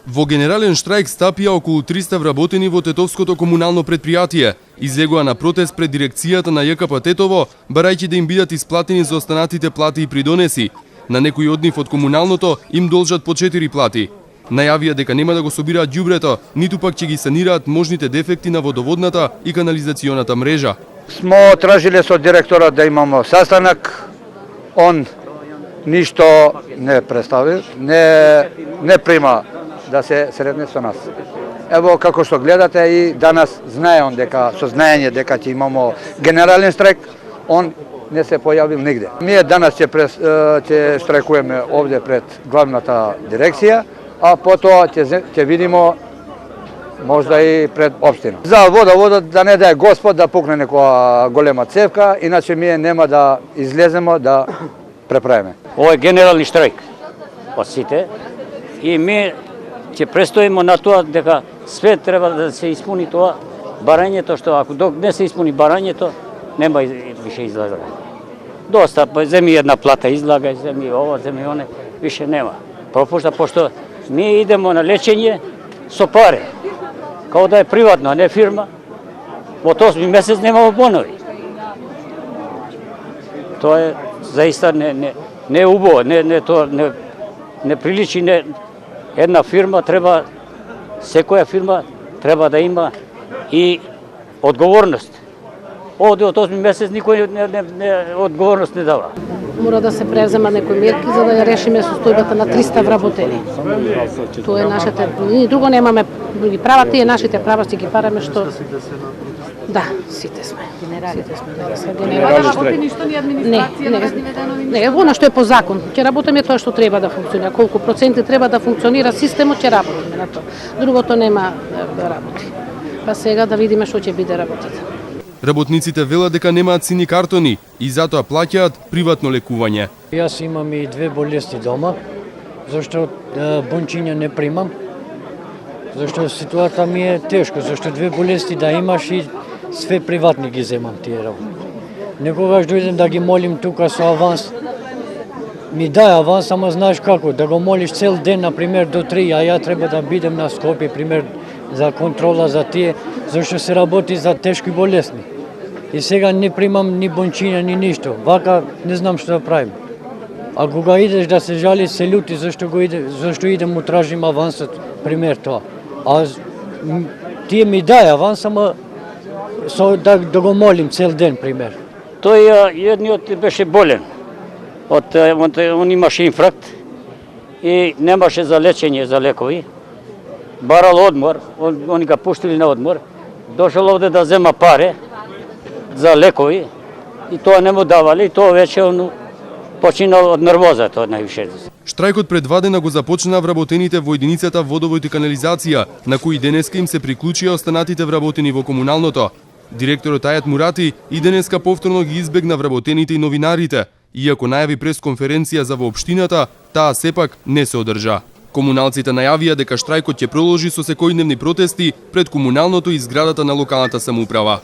Во генерален штрајк стапија околу 300 вработени во Тетовското комунално предпријатие. Излегоа на протест пред дирекцијата на ЈКП Тетово, барајќи да им бидат исплатени за останатите плати и придонеси. На некои од нив од комуналното им должат по 4 плати. Најавија дека нема да го собираат ѓубрето, ниту пак ќе ги санираат можните дефекти на водоводната и канализационата мрежа. Смо тражиле со директорот да имамо састанак, он ништо не представи, не прима да се сретне со нас. Ево како што гледате и данас знае он дека со знаење дека ќе имамо генерален штрајк, он не се појавил нигде. Ние данас ќе штрајкуваме овде пред главната дирекција, а потоа ќе видимо можда и пред општина. За водоводот да не даде Господ да пукне некоја голема цевка, иначе ние нема да излеземе да преправиме. Ова е генерални штрајк од сите и ми ќе престоиме на тоа дека све треба да се испуни тоа барањето, што ако док не се испуни барањето, нема више излагање. Доста, земи една плата излагај, земи ова, земи оне, више нема. Пропушта, пошто ние идемо на лечење со паре, као да е приватно, а не фирма. Во 8 месец нема бонови. Тоа е заиста не убаво, не приличи, една фирма треба, секоја фирма треба да има и одговорност. Овде од 8 месец никој одговорност не дава. Мора да се презема некои мерки за да ја решиме состојбата на 300 вработени. Тоа е нашите, ние друго немаме други права, тие нашите права си ги параме што... Да, сите сме. Сите сме. Да работи ништо ни администрација, не, она што е по закон. Ќе работиме тоа што треба да функционира. Колку проценти треба да функционира системот, ќе работиме на тоа. Другото нема да работи. Па сега да видиме што ќе биде работата. Работниците велат дека немаат сини картони и затоа плаќаат приватно лекување. Јас имам и 2 болести дома, зашто бончиња не примам. Зашто ситуацијата ми е тешко, зашто 2 болести да имаш и све приватни ги земам тие работи. Некогаш дојдем да ги молим тука со аванс. Ми дај аванс, ама знаеш како, да го молиш цел ден, например, до 3, а ја треба да бидем на Скопје, пример, за контрола за тие, зашто се работи за тешки болесни. И сега не примам ни бончиња, ни ништо. Вака не знам што да правим. А кога идеш да се жали, се љути зашто идем му тражим авансот, пример тоа. А тие ми дај аванс, ама да го молим цел ден, пример. Тој едниот беше болен. Он имаше инфаркт и немаше за лечење, за лекови. Барал одмор, они ga пуштили на одмор. Дошол овде да зема паре за лекови и тоа не му давали, и тоа веќе он починал од нервоза, тоа највише. Штрајкот пред 2 дена го започна вработените во единицата водовод и канализација, на кои денеска им се приклучија останатите вработени во комуналното. Директорот Ајат Мурати и денеска повторно ги избегна вработените и новинарите, иако најави пресконференција за воопштината, таа сепак не се одржа. Комуналците најавија дека штрајкот ќе продолжи со секојдневни протести пред комуналното и зградата на локалната самоуправа.